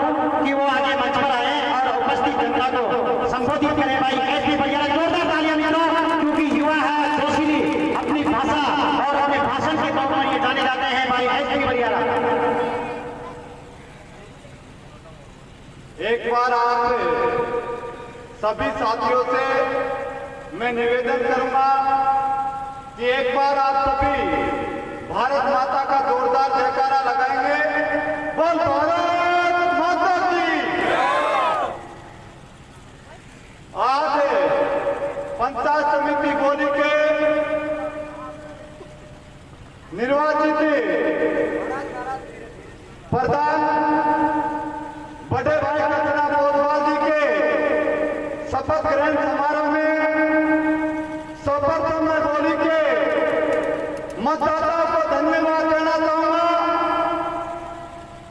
Speaker 4: कि वो आगे मंच पर आए और उपस्थित जनता को संबोधित करें। भाई एसपी बलियारा, जोरदार तालियां मित्रों, क्योंकि युवा है, जोशीली, अपनी भाषा और अपने भाषण के तौर पर ये जाने जाते हैं। भाई एसपी बलियारा।
Speaker 2: एक बार आप सभी साथियों से मैं निवेदन करूंगा कि एक बार आप सभी भारत माता का जोरदार जयकारा लगाएंगे। बोल भारत माता की। आज पंचायत समिति बोली के निर्वाचित प्रधान बड़े भाई रचना बोधवाल जी के शपथ ग्रहण समारोह में सर्वप्रथम मैं बोली के मतदाताओं को धन्यवाद देना चाहूंगा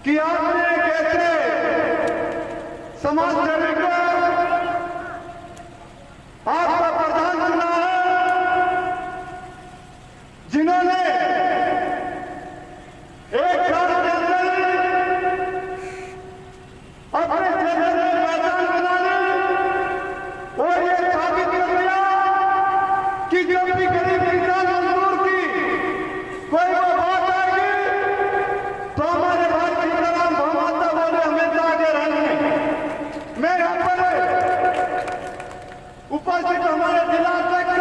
Speaker 2: कि आपने एक ऐसे समाज सेवी को आपका प्रधान चुना है, जिन्होंने एक साल के अंदर अपने क्षेत्र में पहचान बना ली और ये साबित कर दिया कि जब भी गरीब किसान मजदूर की कोई वो बात आएगी तो हमारे भाई सीताराम भगवंता बोले हमेशा आगे रहेंगे। मैं यहाँ पर उपस्थित हमारे जिला अध्यक्ष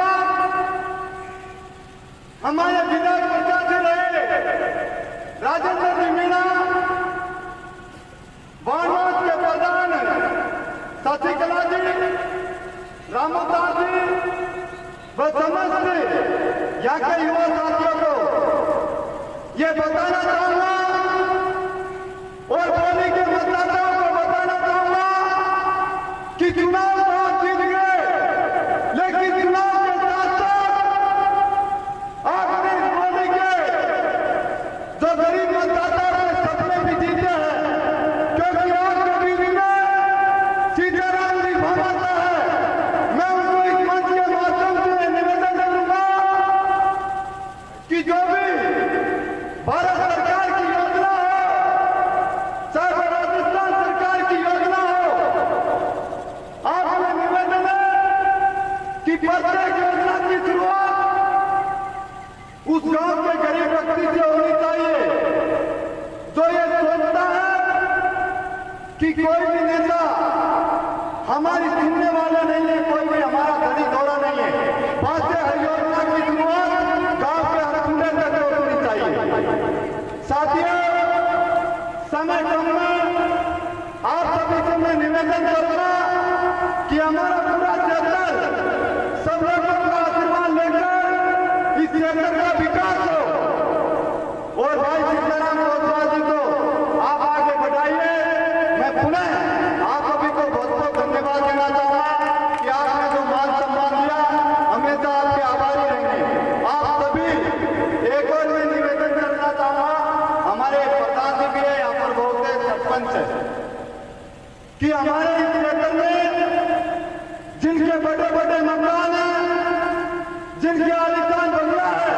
Speaker 3: रामोदास जी व समस्त यहाँ के युवा साथियों को ये बताना चाहूंगा और बोली के मतदाताओं को बताना चाहूंगा कि चुनाव तो आप जीत गए, लेकिन चुनाव के साथ साथ आपने इस बोली के जो गरीब मतदाता अपने सपने भी जीते हैं, क्योंकि आपके बीच में सीताराम जी भामाता है। मैं उनको इस मंच के माध्यम से निवेदन करूंगा कि जो भी भारत सरकार की योजना हो, चाहे राजस्थान सरकार की योजना हो, आपसे निवेदन है कि प्रत्येक योजना की शुरुआत उस गांव के गरीब व्यक्ति से होनी चाहिए जो ये सोचता है कि कोई भी नेता हमारी सुनने वाला नहीं है, कोई भी हमारा धनी दौड़ा नहीं है। बातें हर योजना की शुरुआत गांव के हर कुंडे तक होनी चाहिए। साथियों, समय कम में आप सभी से मैं निवेदन करूंगा कि हमारा पूरा क्षेत्र सब लोगों का आशीर्वाद लेकर इस क्षेत्र का विकास हो और भाई सीताराम ओसवाल जी को आप आगे बढ़ाइए। मैं पुनः आप सभी को बहुत बहुत धन्यवाद देना चाहूंगा कि आपने जो मान सम्मान दिया, हमेशा आपके आभारी रहेंगे। आप सभी एक और मैं निवेदन करना चाहूंगा, हमारे प्रधान जी भी है यहाँ पर, बहुत से सरपंच है, कि हमारे इस क्षेत्र में जिनके बड़े बड़े मकान हैं, जिनके आलीशान बंगला है,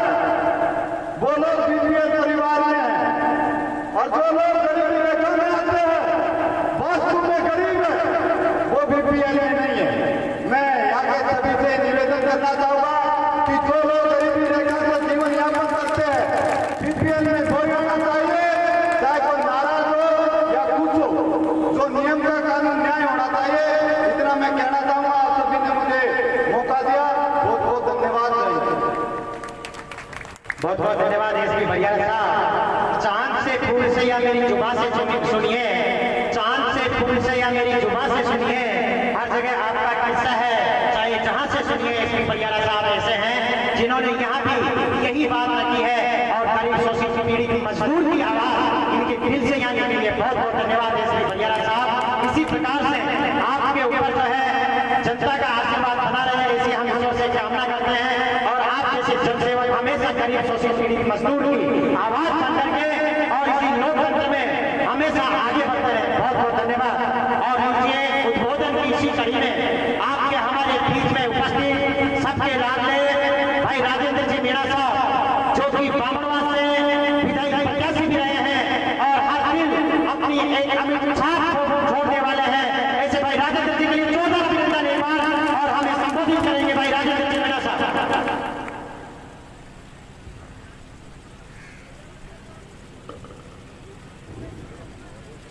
Speaker 3: वो लोग बीपीएल परिवार में हैं, और जो लोग गरीबी रेखा में आते हैं, वास्तव में गरीब है, वो बीपीएल में नहीं है। मैं यहाँ के सभी से निवेदन करना चाहूंगा कि जो लोग गरीबी रेखा से जीवन यापन करते हैं, बीपीएल में कोई होना चाहिए, चाहे कोई नाराज हो या कुछ हो, जो नियम का कानून न्याय होना चाहिए। इतना मैं कहना चाहूंगा। आप सभी ने मुझे मौका दिया, बहुत बहुत धन्यवाद।
Speaker 4: बहुत बहुत धन्यवाद एसपी भैया साहब। चांद से फूल से या मेरी जुबान से सुनिए, चांद से फूल से या मेरी जुबान से सुनिए, हर जगह आपका किस्सा है, चाहे जहां से सुनिए। एसपी भैया साहब ऐसे हैं जिन्होंने यहाँ भी यही बात रखी है और गरीब शोषित पीड़ित मजदूर की आवाज इनके दिल से यहाँ निकली है। बहुत बहुत धन्यवाद एसपी भैया साहब। इसी प्रकार से आपके ऊपर जो है जनता का आशीर्वाद बना रहे, ऐसी हम ईश्वर से कामना करते हैं और आप जैसे जनसेवक हमेशा गरीब शोषित पीड़ित मजदूर की आवाज बन करके और इसी लोकतंत्र में हमेशा आगे बढ़ते रहे। बहुत बहुत धन्यवाद। और लीजिए उद्बोधन की इसी कड़ी में आपके हमारे बीच में उपस्थित सबके लाडले भाई राजेंद्र जी मीणा साहब, जो कि बामणवा से विधायक प्रत्याशी भी रहे हैं और हर दिन अपनी एक अमिट छाप छोड़ने वाले हैं। ऐसे भाई राजेंद्र जी के लिए जोरदार अभिनंदन एक बार और हमें संबोधित करेंगे भाई राजेंद्र जी मीणा साहब।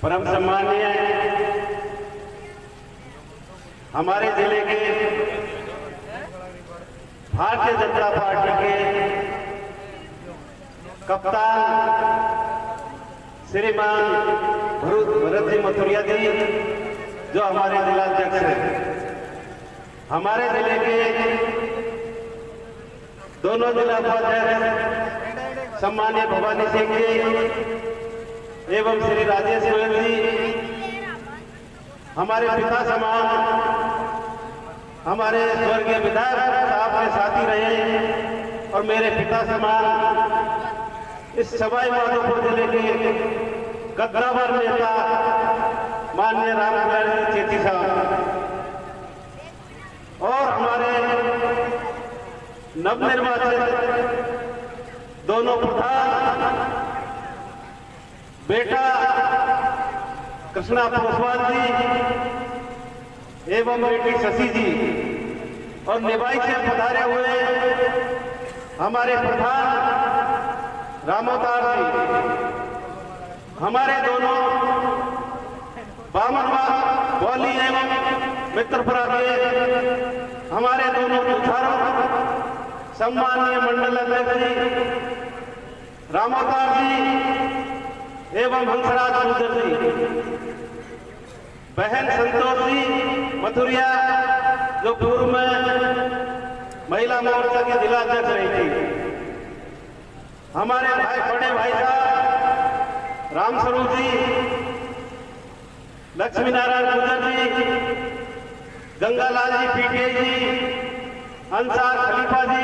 Speaker 2: परम सम्मानीय हमारे जिले के भारतीय जनता पार्टी के कप्तान श्रीमान भरत जी मथुरिया जी, जो हमारे जिलाध्यक्ष हैं, हमारे जिले के दोनों जिला उपाध्यक्ष सम्मानीय भवानी सिंह जी एवं श्री राजेश गोयल जी, हमारे पिता समान हमारे स्वर्गीय विधायक साहब के साथी रहे और मेरे पिता समान इस सवाई माधोपुर जिले के कद्दावर नेता माननीय रामकुमार चेती साहब और हमारे नवनिर्वाचित दोनों प्रधान बेटा कृष्णा पोसवाल जी एवं बेटी शशि जी और निवाई से पधारे हुए हमारे प्रधान रामोदार जी, हमारे दोनों बामनवा बौली एवं मित्रपुरा के हमारे दोनों बुधारों सम्मानीय मंडल अध्यक्ष जी रामोदार जी एवं हंसराज गुर्जर जी, बहन संतोष जी मथुरिया जो
Speaker 6: जो पूर्व में महिला मोर्चा की जिला अध्यक्ष रही थी। हमारे बड़े भाई साहब रामस्वरूप जी, लक्ष्मी नारायण गुजर जी, गंगालाल जी पीटीआई जी, अंसार खलीफा जी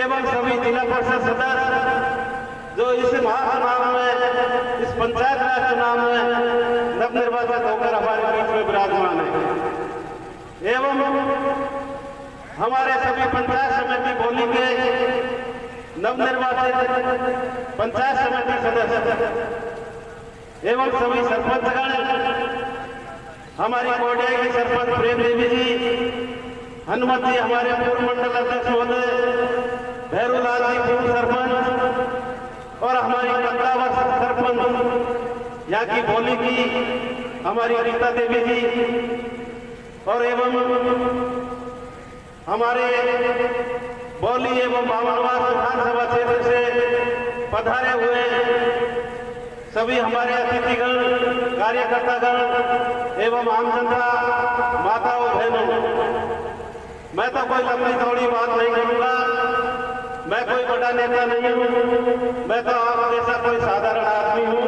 Speaker 6: एवं सभी जिला परिषद सदस्य जो इस महाचुनाव में, इस पंचायत राज चुनाव में नवनिर्वाचित होकर हमारे बीच में विराजमान है, एवं हमारे सभी पंचायत समिति बोली के नवनिर्वाचित पंचायत समिति सदस्य एवं सभी सरपंचगण, हमारी कोडिया की सरपंच प्रेम देवी जी, हनुमत जी हमारे पूर्व मंडल अध्यक्ष महोदय, भैरूलाल जी पूर्व सरपंच और हमारी कत्तावर सरपंच यहाँ की बोली की हमारी रीता देवी जी और एवं हमारे बोली एवं बामनवास विधानसभा क्षेत्र से पधारे हुए सभी हमारे अतिथिगण, कार्यकर्तागण एवं आम जनता, माताओं बहनों, मैं तो कोई लंबी चौड़ी बात नहीं करूंगा, मैं कोई बड़ा नेता नहीं हूं, मैं तो आप जैसा कोई साधारण आदमी हूं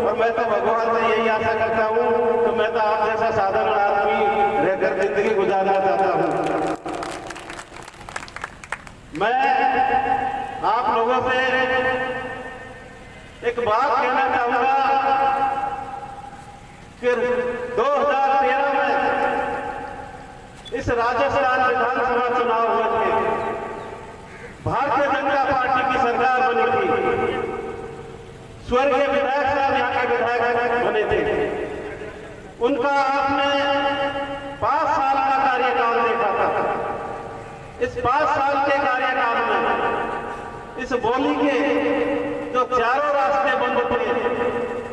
Speaker 6: और मैं तो भगवान से यही आशा करता हूं तो मैं तो आप जैसा साधारण आदमी रहकर जिंदगी गुजारना चाहता हूं। मैं आप लोगों से एक बात कहना चाहूंगा कि 2013 में इस राजस्थान विधानसभा चुनाव हुए थे, भारतीय जनता पार्टी की सरकार बनी थी, स्वर्गीय विधायक साहब यहाँ के विधायक बने थे, उनका आपने 5 साल का कार्यकाल देखा था। इस 5 साल के कार्यकाल में इस बोली के जो चारों रास्ते बंद थे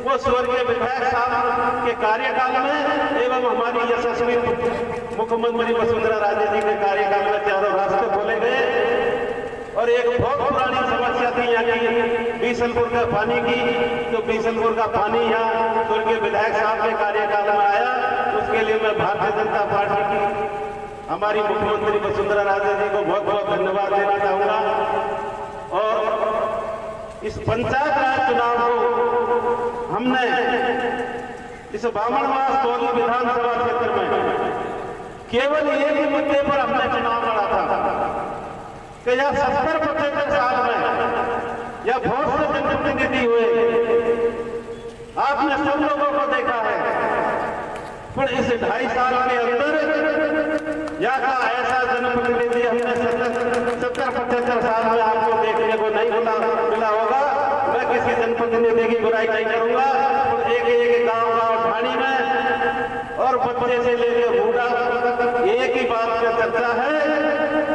Speaker 6: वो स्वर्गीय विधायक साहब के कार्यकाल में एवं हमारी यशस्वी मुख्यमंत्री वसुंधरा राजे जी के कार्यकाल में चारों रास्ते खोले गए और एक बहुत पुरानी समस्या थी यहाँ की बीसलपुर का पानी की, तो बीसलपुर का पानी यहाँ स्वर्गीय विधायक साहब के कार्यकाल में आया। उसके लिए मैं भारतीय जनता पार्टी की हमारी मुख्यमंत्री वसुंधरा राजे जी को बहुत बहुत धन्यवाद देना चाहूंगा। और इस पंचायत राज चुनाव को हमने इस बामनवास कोली विधानसभा क्षेत्र में केवल एक ही मुद्दे पर हमने चुनाव लड़ा था कि यह 70-75 साल में यह बहुत से जनप्रतिनिधि हुए, आपने सब लोगों को देखा है, पर इस 2.5 साल के अंदर यहाँ का ऐसा जनप्रतिनिधि हमने 70-75 साल में आपको देखने को नहीं मिला होगा। मैं किसी जनप्रतिनिधि की बुराई नहीं करूंगा, और एक गांव ठाणी में और बच्चे से लेकर बूढ़ा एक ही बात पर चर्चा है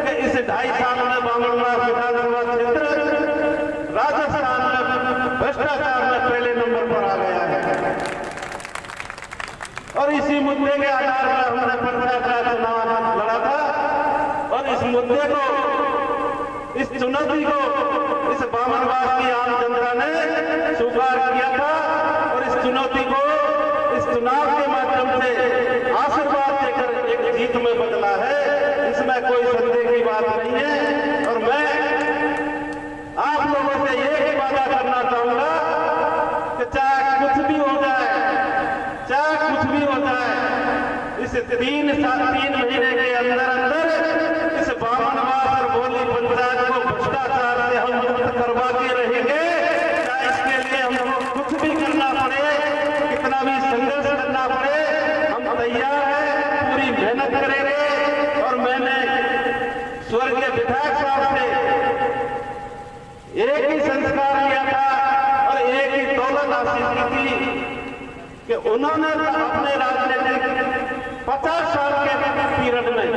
Speaker 6: कि इस 2.5 साल में बामनवास विधानसभा क्षेत्र राजस्थान में भ्रष्टाचार में पहले नंबर पर आ गया है। और इसी मुद्दे के आधार पर हमने पंचायत राज चुनाव लड़ा था और इस मुद्दे को, इस चुनौती को इस बामनवास की आम जनता ने स्वीकार किया था और इस चुनौती को इस चुनाव के माध्यम से आशीर्वाद देकर एक जीत में बदला है। इसमें कोई संदेह की बात नहीं है। और मैं आप लोगों से ये ही वादा करना चाहूंगा कि चाहे कुछ भी हो जाए, चाहे कुछ भी हो जाए, इस 3 महीने के अंदर इस बामनवास और बोली पंचायत को भ्रष्टाचार से हम मुक्त करवा के रहेंगे। चाहे इसके लिए हमको कुछ भी करना पड़े, कितना भी संघर्ष करना पड़े, हम तैयार हैं, पूरी मेहनत करेंगे। और मैंने स्वर्गीय विधायक साहब से एक ही संस्कार लिया था और एक ही दौलत हासिल की थी कि उन्होंने अपने राजनीतिक 50 साल के पीरियड में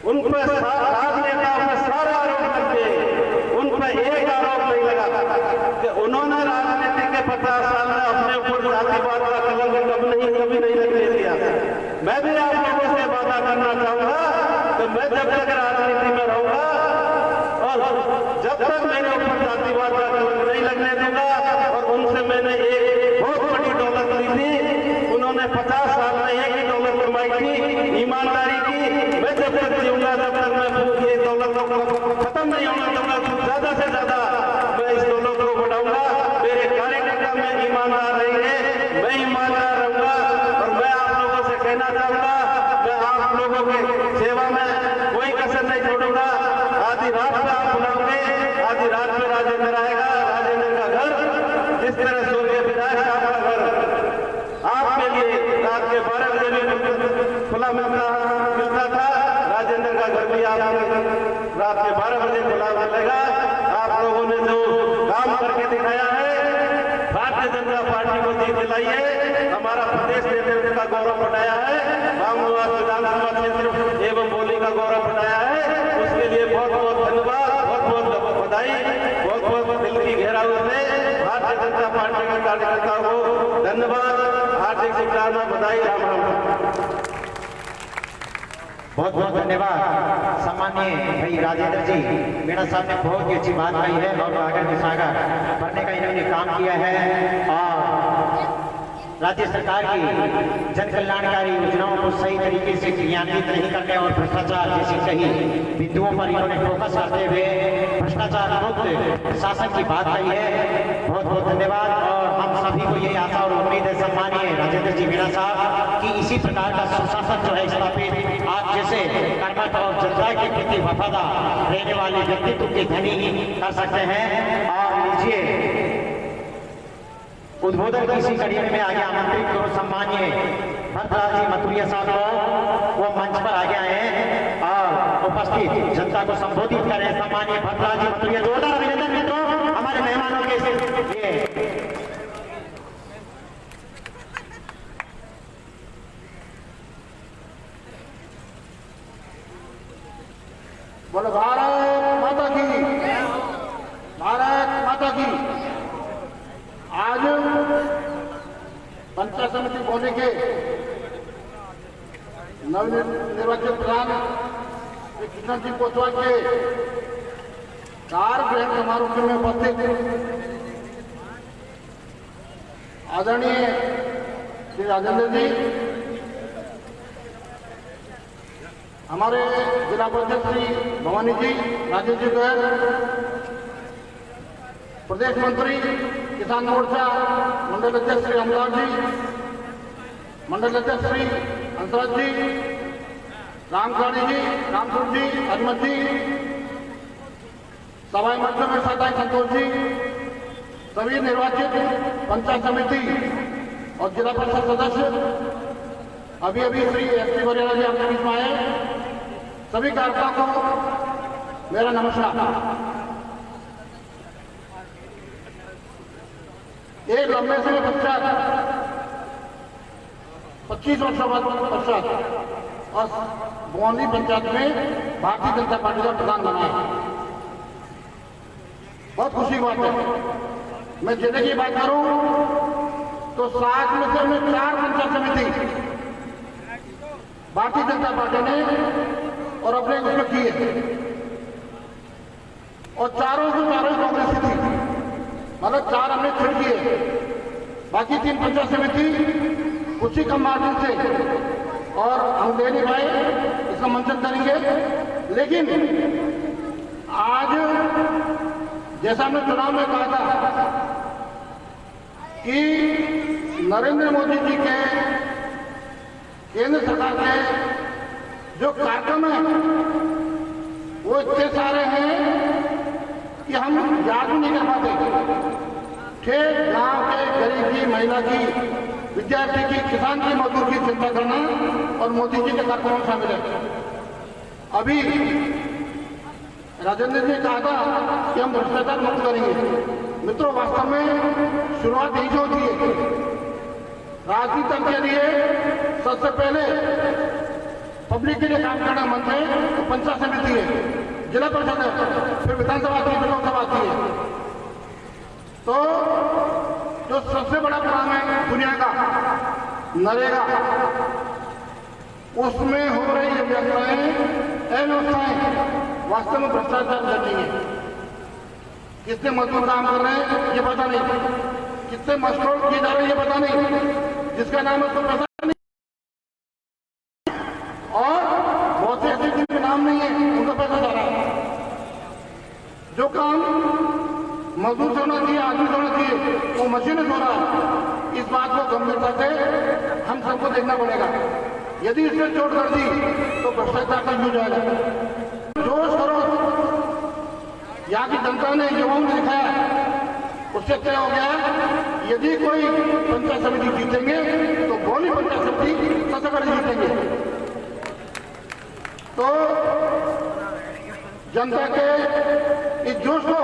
Speaker 6: उन पर राजनेताओं पर सारा आरोप करते, उन पर एक आरोप नहीं लगा कि उन्होंने राजनीति के 50 साल में अपने ऊपर जातिवाद का कलंक कभी नहीं लगने दिया। मैं भी आप लोगों से वादा करना चाहूंगा कि मैं जब तक राजनीति में रहूंगा और जब तक मेरे ऊपर जातिवाद का कलंक नहीं लगने दूंगा। और उनसे मैंने एक बहुत बड़ी दौलत ली थी, उन्होंने 50 साल में एक ही दौलत कमाई थी, कहना चाहूंगा, मैं आप लोगों के सेवा में कोई कसर नहीं छोड़ूंगा। आधी रात में आप बुलाओगे, आधी रात में राजेंद्र आएगा। राजेंद्र का घर जिस तरह स्वर्गीय विधायक साहब का घर आपके लिए रात के 12 बजे भी खुला मिलता था, राजेंद्र का घर भी आपको रात के 12 बजे खुला मिलेगा। आप लोगों ने जो काम करके दिखाया है, भारतीय जनता पार्टी को जीत दिलाई है, हमारा प्रदेश नेतृत्व का गौरव बढ़ाया है, बामूवास विधानसभा क्षेत्र एवं बोली का गौरव बढ़ाया है, उसके लिए बहुत बहुत धन्यवाद, बहुत बहुत बधाई, बहुत बहुत दिल की गहराई से भारतीय जनता पार्टी के कार्यकर्ताओं को धन्यवाद, हार्दिक शुभकामना, बधाई, राम राम।
Speaker 4: बहुत बहुत धन्यवाद सम्मानीय भाई राजेंद्र जी। मीणा साहब ने बहुत ही अच्छी बात कही है और आगे विसागर भरने का इन्होंने काम किया है और राज्य सरकार की जन कल्याणकारी योजनाओं को सही तरीके से क्रियान्वित नहीं करने और भ्रष्टाचार जैसी कई बिंदुओं पर इन्होंने फोकस करते हुए भ्रष्टाचार मुक्त शासन की बात कही है। बहुत बहुत धन्यवाद और हम सभी को यही आशा और उम्मीद है सम्मानीय राजेंद्र जी मीणा साहब कि इसी प्रकार का सुशासन जो है स्थापित आप जैसे कर्मठ और जनता के प्रति वफादार रहने वाले व्यक्तित्व के धनी कर सकते हैं। और लीजिए उद्बोधन की इसी कड़ी में आगे आमंत्रित करो सम्मानीय भरतलाल जी मथुरिया साहब को, वो मंच पर आगे आए हैं और उपस्थित जनता को संबोधित करें। सम्मानीय भरतलाल जी मथुरिया, जोरदार अभिनंदन मित्रों हमारे मेहमानों के लिए।
Speaker 3: बोलो भारत माता की, भारत माता की। आज पंचायत समिति बोली के नवनिर्वाचित प्रधान श्री कृष्ण जी कोतवाल के कार ग्रहण समारोह में उपस्थित आदरणीय श्री राजेंद्र जी, हमारे जिला अध्यक्ष श्री भवानी जी, राजेश जी गोयल, प्रदेश मंत्री किसान मोर्चा मंडल अध्यक्ष श्री अमलाल जी, मंडल अध्यक्ष श्री हंसराज जी, रामकाड़ी जी, रामसूर जी, अजमत जी, सवाई मंच में सताई संतोष जी, सभी निर्वाचित पंचायत समिति और जिला परिषद सदस्य, अभी श्री एसपी वरियाला जी आपके बीच में आए, सभी कार्यकर्ताओं को मेरा नमस्कार। एक लंबे समय पश्चात 25 वर्षों पश्चात और भुवनी पंचायत में भारतीय जनता पार्टी का प्रधान बना है, बहुत खुशी की बात है। मैं जिले की बात करूं तो 7 में से मैं 4 पंचायत समिति भारतीय जनता पार्टी ने और अपने उसमें किए और चारों कांग्रेस की थी, मतलब 4 हमने छिड़ किए, बाकी 3 पंचायत समिति कुछ ही कम मार्जिन से और हम दे नहीं पाए, इसका मंथन करेंगे। लेकिन आज जैसा हमने चुनाव में कहा था कि नरेंद्र मोदी जी के केंद्र सरकार के जो कार्यक्रम है वो इतने सारे हैं कि हम याद भी नहीं कर पाते। ठेठ गांव के गरीब की, महिला की, विद्यार्थी की, किसान की, मजदूर की चिंता करना और मोदी जी के कार्यक्रम में शामिल है। अभी राजेंद्र जी ने कहा था कि हम भ्रष्टाचार मुक्त करेंगे। मित्रों, वास्तव में शुरुआत यही होती है। राजनीति के लिए सबसे पहले पब्लिक के लिए काम करना मंच है, तो पंचायत समिति है, जिला परिषद है, फिर विधानसभा की, लोकसभा की है। तो जो सबसे बड़ा काम है दुनिया का नरेगा, उसमें हो रही व्यवस्थाएं, अव्यवस्थाएं वास्तव में भ्रष्टाचार करती है। कितने मजदूर काम कर रहे हैं ये पता नहीं, कितने मस्टोर किए जा रहे हैं ये पता नहीं, जिसका नाम है उसको पैसा नहीं, और बहुत से ऐसे जिनके नाम नहीं है उनका पैसा जा रहा है। जो काम मजदूर से होना चाहिए, आदमी से होना चाहिए, वो मशीन से हो रहा है। इस बात को गंभीरता से हम सबको देखना पड़ेगा। यदि इसने चोट कर दी तो भ्रष्टाचार का हो जाएगा। जोश करो, यहाँ की जनता ने, युवाओं ने दिखाया, उससे तय हो गया यदि कोई पंचायत समिति जीतेंगे तो बोली पंचायत समिति सतगढ़ जीतेंगे। तो जनता के इस जोश को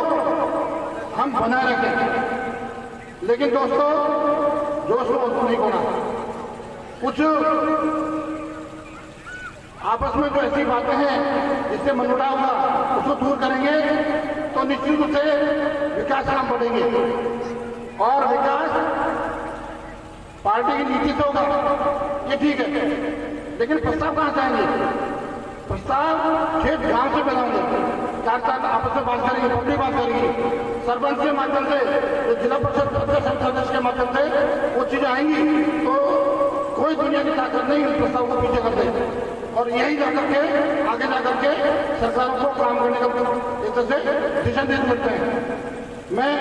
Speaker 3: हम बनाए रखें। लेकिन दोस्तों, जोश को नहीं खोना। कुछ आपस में जो ऐसी बातें हैं जिससे मनमुटाव होगा उसको दूर करेंगे तो निश्चित रूप से विकास काम बढ़ेंगे। और विकास पार्टी की नीति से होगा, ये ठीक है, लेकिन प्रस्ताव कहां से आएंगे? प्रस्ताव खेत गांव से बनाएंगे, चार आपस में बात करेंगे, पब्लिक बात करेंगे, सरपंच के माध्यम से, जिला परिषद सदस्य के माध्यम से वो चीजें आएंगी। तो कोई दुनिया की ताकत नहीं उस प्रस्ताव को पीछे कर दे और यही जाकर के आगे जाकर के सरकारों को काम करने का एक तरह से दिशा निर्देश करते हैं। मैं